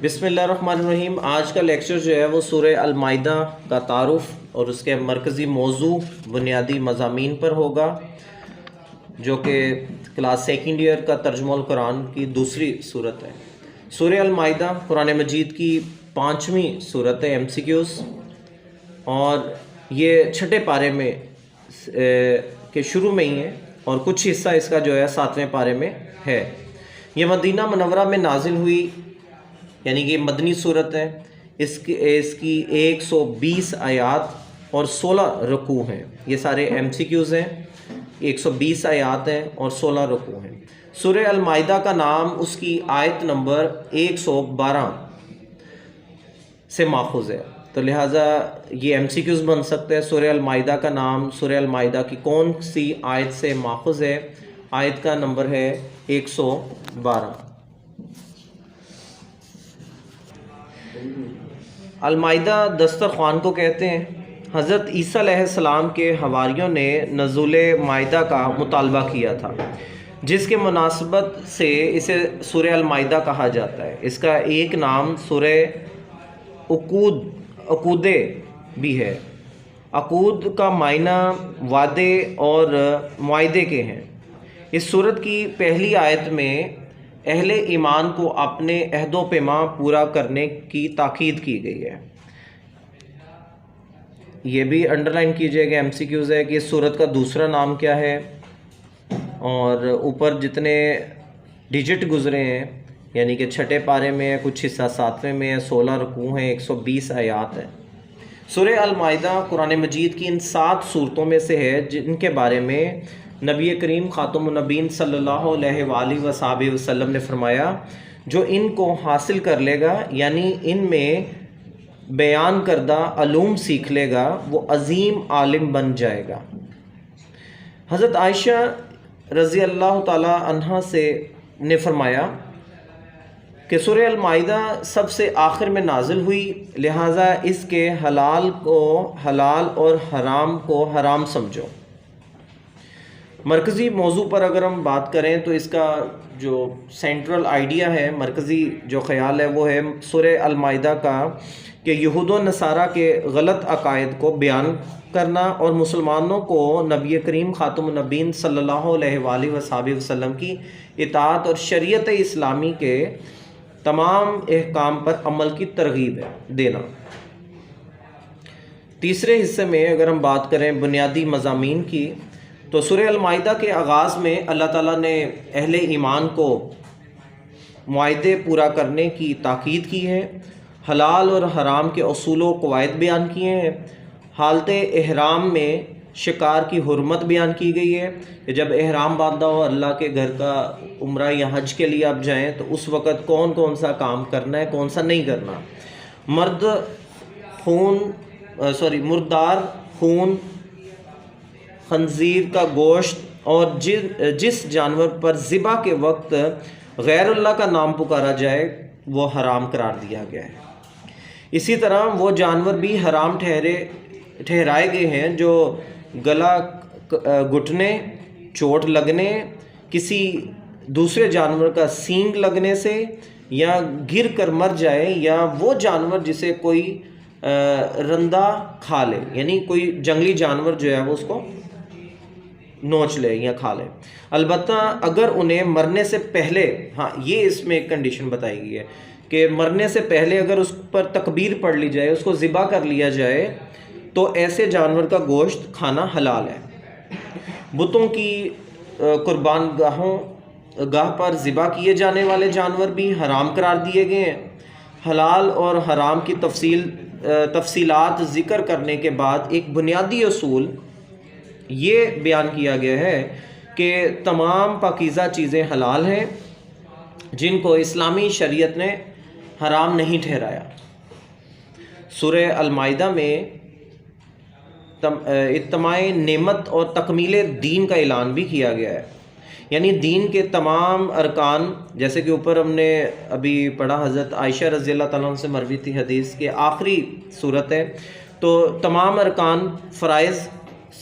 بسم اللہ الرحمن الرحیم۔ آج کا لیکچر جو ہے وہ سورہ المائدہ کا تعارف اور اس کے مرکزی موضوع بنیادی مضامین پر ہوگا، جو کہ کلاس سیکنڈ ایئر کا ترجمہ القرآن کی دوسری صورت ہے۔ سورہ المائدہ قرآن مجید کی 5ویں صورت ہے، MCQs، اور یہ چھٹے پارے میں کے شروع میں ہی ہے اور کچھ حصہ اس کا جو ہے 7ویں پارے میں ہے۔ یہ مدینہ منورہ میں نازل ہوئی، یعنی کہ مدنی صورت ہے۔ اس کی 120 آیات اور 16 رکوع ہیں۔ یہ سارے MCQs ہیں، 120 آیات ہیں اور 16 رکوع ہیں۔ سورہ المائدہ کا نام اس کی آیت نمبر 112 سے ماخوذ ہے، تو لہٰذا یہ MCQs بن سکتے ہیں۔ سورہ المائدہ کا نام سورہ المائدہ کی کون سی آیت سے ماخوذ ہے؟ آیت کا نمبر ہے 112۔ المائدہ دسترخوان کو کہتے ہیں۔ حضرت عیسیٰ علیہ السلام کے حواریوں نے نزول مائدہ کا مطالبہ کیا تھا، جس کے مناسبت سے اسے سورہ المائدہ کہا جاتا ہے۔ اس کا ایک نام سورہ عقودے بھی ہے۔ عقود کا معنی وعدے اور معاہدے کے ہیں۔ اس سورت کی پہلی آیت میں اہل ایمان کو اپنے عہد و پیمان پورا کرنے کی تاکید کی گئی ہے۔ یہ بھی انڈرلائن کیجئے گا، MCQs ہے کہ اس سورت کا دوسرا نام کیا ہے، اور اوپر جتنے ڈیجٹ گزرے ہیں، یعنی کہ چھٹے پارے میں ہے، کچھ حصہ 7ویں میں ہے، 16 رکوع ہیں، 120 آیات ہیں۔ سورہ المائدہ قرآن مجید کی ان 7 صورتوں میں سے ہے جن کے بارے میں نبی کریم خاتم النبیین صلی اللہ علیہ وآلہ وصحبہ وسلم نے فرمایا، جو ان کو حاصل کر لے گا، یعنی ان میں بیان کردہ علوم سیکھ لے گا، وہ عظیم عالم بن جائے گا۔ حضرت عائشہ رضی اللہ تعالی عنہا سے نے فرمایا کہ سورہ المائدہ سب سے آخر میں نازل ہوئی، لہٰذا اس کے حلال کو حلال اور حرام کو حرام سمجھو۔ مرکزی موضوع پر اگر ہم بات کریں تو اس کا جو سینٹرل آئیڈیا ہے، مرکزی جو خیال ہے، وہ ہے سورہ المائدہ کا کہ یہود و نصارہ کے غلط عقائد کو بیان کرنا اور مسلمانوں کو نبی کریم خاتم النبیین صلی اللہ علیہ وآلہ وصحبہ وسلم کی اطاعت اور شریعت اسلامی کے تمام احکام پر عمل کی ترغیب دینا۔ تیسرے حصے میں اگر ہم بات کریں بنیادی مضامین کی، تو سورہ المائدہ کے آغاز میں اللہ تعالیٰ نے اہل ایمان کو معاہدے پورا کرنے کی تاکید کی ہے، حلال اور حرام کے اصول و قواعد بیان کیے ہیں۔ حالت احرام میں شکار کی حرمت بیان کی گئی ہے کہ جب احرام باندھا ہو اللہ کے گھر کا عمرہ یا حج کے لیے آپ جائیں تو اس وقت کون کون سا کام کرنا ہے، کون سا نہیں کرنا۔ مردار خون، خنزیر کا گوشت اور جس جانور پر ذبح کے وقت غیر اللہ کا نام پکارا جائے وہ حرام قرار دیا گیا ہے۔ اسی طرح وہ جانور بھی حرام ٹھہرائے گئے ہیں جو گلا گھٹنے، چوٹ لگنے، کسی دوسرے جانور کا سینگ لگنے سے یا گر کر مر جائے، یا وہ جانور جسے کوئی رندہ کھا لے، یعنی کوئی جنگلی جانور جو ہے وہ اس کو نوچ لے یا کھا لے۔ البتہ اگر انہیں مرنے سے پہلے، ہاں یہ اس میں ایک کنڈیشن بتائی گئی ہے کہ مرنے سے پہلے اگر اس پر تکبیر پڑھ لی جائے، اس کو ذبح کر لیا جائے، تو ایسے جانور کا گوشت کھانا حلال ہے۔ بتوں کی قربان گاہ پر ذبح کیے جانے والے جانور بھی حرام قرار دیے گئے ہیں۔ حلال اور حرام کی تفصیلات ذکر کرنے کے بعد ایک بنیادی اصول یہ بیان کیا گیا ہے کہ تمام پاکیزہ چیزیں حلال ہیں جن کو اسلامی شریعت نے حرام نہیں ٹھہرایا۔ سورہ المائدہ میں اتمام نعمت اور تکمیل دین کا اعلان بھی کیا گیا ہے، یعنی دین کے تمام ارکان، جیسے کہ اوپر ہم نے ابھی پڑھا، حضرت عائشہ رضی اللہ تعالیٰ عنہ سے مروی تھی حدیث کے آخری صورت ہے، تو تمام ارکان، فرائض،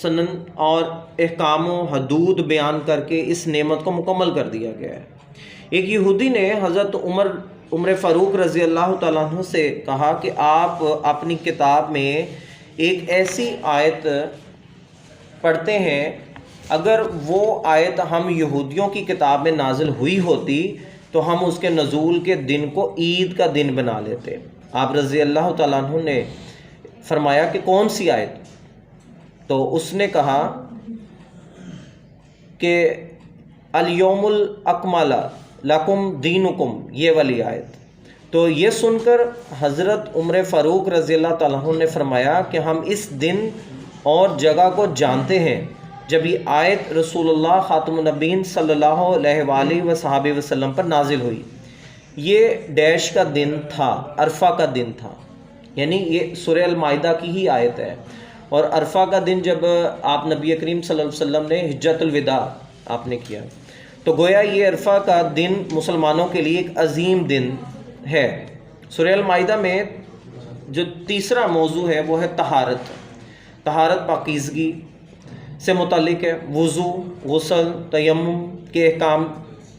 سنن اور احکام و حدود بیان کر کے اس نعمت کو مکمل کر دیا گیا ہے۔ ایک یہودی نے حضرت عمر فاروق رضی اللہ تعالیٰ عنہ سے کہا کہ آپ اپنی کتاب میں ایک ایسی آیت پڑھتے ہیں، اگر وہ آیت ہم یہودیوں کی کتاب میں نازل ہوئی ہوتی تو ہم اس کے نزول کے دن کو عید کا دن بنا لیتے۔ آپ رضی اللہ تعالیٰ عنہ نے فرمایا کہ کون سی آیت؟ تو اس نے کہا کہ الیوم الاکمل لکم دینکم، یہ والی آیت۔ تو یہ سن کر حضرت عمر فاروق رضی اللہ تعالیٰ عنہ نے فرمایا کہ ہم اس دن اور جگہ کو جانتے ہیں جب یہ آیت رسول اللہ خاتم النبیین صلی اللہ علیہ وآلہ وصحبہ وسلم پر نازل ہوئی۔ یہ ڈیش کا دن تھا، عرفہ کا دن تھا، یعنی یہ سورہ المائدہ کی ہی آیت ہے۔ اور عرفہ کا دن جب آپ نبی کریم صلی اللہ علیہ وسلم نے حجۃ الوداع آپ نے کیا، تو گویا یہ عرفہ کا دن مسلمانوں کے لیے ایک عظیم دن ہے۔ سورہ المائدہ میں جو تیسرا موضوع ہے وہ ہے طہارت، پاکیزگی سے متعلق ہے۔ وضو، غسل، تیمم کے احکام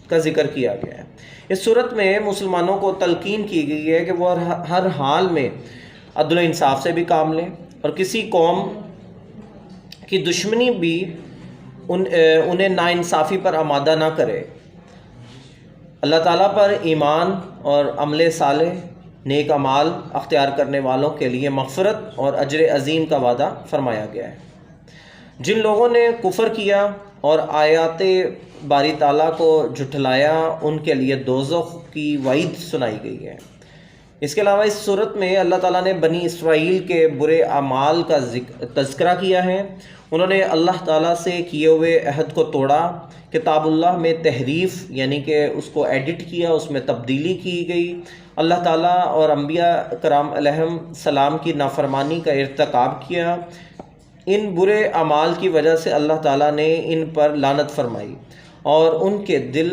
کا ذکر کیا گیا ہے۔ اس صورت میں مسلمانوں کو تلقین کی گئی ہے کہ وہ ہر حال میں عدل و انصاف سے بھی کام لیں اور کسی قوم کی دشمنی بھی انہیں ناانصافی پر آمادہ نہ کرے۔ اللہ تعالیٰ پر ایمان اور عمل صالح، نیک اعمال اختیار کرنے والوں کے لیے مغفرت اور اجر عظیم کا وعدہ فرمایا گیا ہے۔ جن لوگوں نے کفر کیا اور آیات باری تعالیٰ کو جھٹلایا، ان کے لیے دوزخ کی وعید سنائی گئی ہے۔ اس کے علاوہ اس صورت میں اللہ تعالیٰ نے بنی اسرائیل کے برے اعمال کا تذکرہ کیا ہے۔ انہوں نے اللہ تعالیٰ سے کیے ہوئے عہد کو توڑا، کتاب اللہ میں تحریف یعنی کہ اس کو ایڈٹ کیا، اس میں تبدیلی کی گئی، اللہ تعالیٰ اور انبیاء کرام علیہم السلام کی نافرمانی کا ارتکاب کیا۔ ان برے اعمال کی وجہ سے اللہ تعالیٰ نے ان پر لعنت فرمائی اور ان کے دل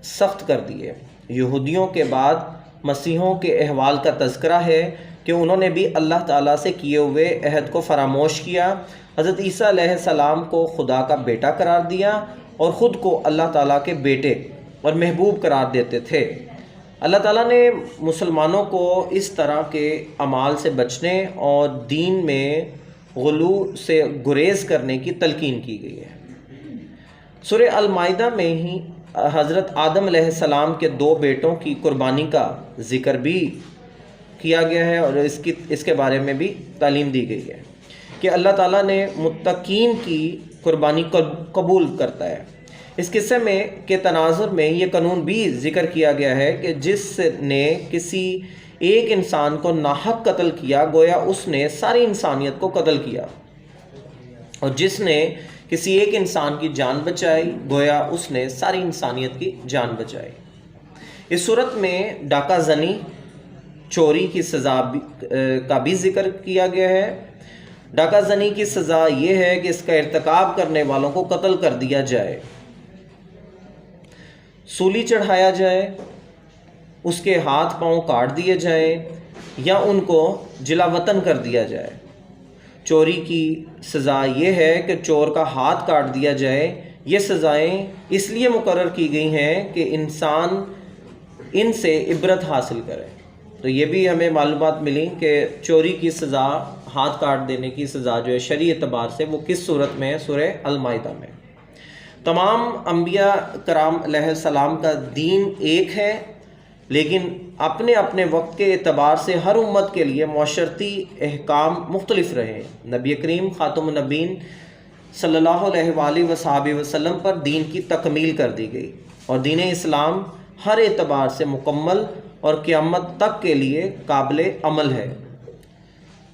سخت کر دیے۔ یہودیوں کے بعد مسیحوں کے احوال کا تذکرہ ہے کہ انہوں نے بھی اللہ تعالیٰ سے کیے ہوئے عہد کو فراموش کیا، حضرت عیسیٰ علیہ السلام کو خدا کا بیٹا قرار دیا اور خود کو اللہ تعالیٰ کے بیٹے اور محبوب قرار دیتے تھے۔ اللہ تعالیٰ نے مسلمانوں کو اس طرح کے اعمال سے بچنے اور دین میں غلو سے گریز کرنے کی تلقین کی گئی ہے۔ سورہ المائدہ میں ہی حضرت آدم علیہ السلام کے 2 بیٹوں کی قربانی کا ذکر بھی کیا گیا ہے اور اس کے بارے میں بھی تعلیم دی گئی ہے کہ اللہ تعالیٰ نے متقین کی قربانی قبول کرتا ہے۔ اس قصے میں کے تناظر میں یہ قانون بھی ذکر کیا گیا ہے کہ جس نے کسی ایک انسان کو ناحق قتل کیا، گویا اس نے ساری انسانیت کو قتل کیا، اور جس نے کسی ایک انسان کی جان بچائی، گویا اس نے ساری انسانیت کی جان بچائی۔ اس صورت میں ڈاکہ زنی، چوری کی سزا کا بھی ذکر کیا گیا ہے۔ ڈاکہ زنی کی سزا یہ ہے کہ اس کا ارتکاب کرنے والوں کو قتل کر دیا جائے، سولی چڑھایا جائے، اس کے ہاتھ پاؤں کاٹ دیے جائیں یا ان کو جلا وطن کر دیا جائے۔ چوری کی سزا یہ ہے کہ چور کا ہاتھ کاٹ دیا جائے۔ یہ سزائیں اس لیے مقرر کی گئی ہیں کہ انسان ان سے عبرت حاصل کرے۔ تو یہ بھی ہمیں معلومات ملی کہ چوری کی سزا، ہاتھ کاٹ دینے کی سزا جو ہے شرعی اعتبار سے وہ کس صورت میں ہے؟ سورہ المائدہ میں۔ تمام انبیاء کرام علیہ السلام کا دین ایک ہے، لیکن اپنے اپنے وقت کے اعتبار سے ہر امت کے لیے معاشرتی احکام مختلف رہے۔ نبی کریم خاتم النبیین صلی اللہ علیہ وآلہ وصحبہ وسلم پر دین کی تکمیل کر دی گئی اور دین اسلام ہر اعتبار سے مکمل اور قیامت تک کے لیے قابل عمل ہے۔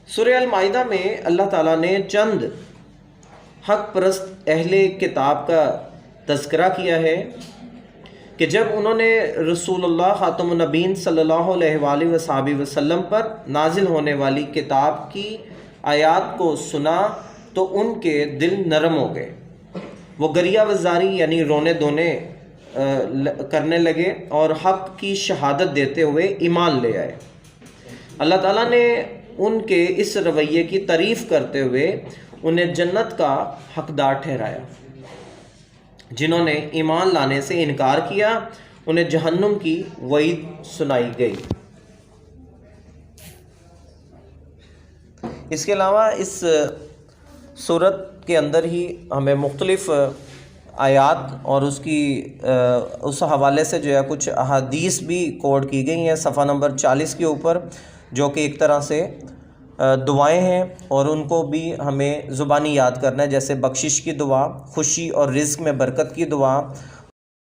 سورہ المائدہ میں اللہ تعالیٰ نے چند حق پرست اہل کتاب کا تذکرہ کیا ہے کہ جب انہوں نے رسول اللہ خاتم النبیین صلی اللہ علیہ وآلہ وصحبہ وسلم پر نازل ہونے والی کتاب کی آیات کو سنا تو ان کے دل نرم ہو گئے، وہ گریہ وزاری یعنی رونے دھونے کرنے لگے اور حق کی شہادت دیتے ہوئے ایمان لے آئے۔ اللہ تعالیٰ نے ان کے اس رویے کی تعریف کرتے ہوئے انہیں جنت کا حقدار ٹھہرایا۔ جنہوں نے ایمان لانے سے انکار کیا انہیں جہنم کی وعید سنائی گئی۔ اس کے علاوہ اس صورت کے اندر ہی ہمیں مختلف آیات اور اس حوالے سے جو ہے کچھ احادیث بھی کوٹ کی گئی ہیں صفحہ نمبر 40 کے اوپر، جو کہ ایک طرح سے دعائیں ہیں اور ان کو بھی ہمیں زبانی یاد کرنا ہے، جیسے بخشش کی دعا، خوشی اور رزق میں برکت کی دعا،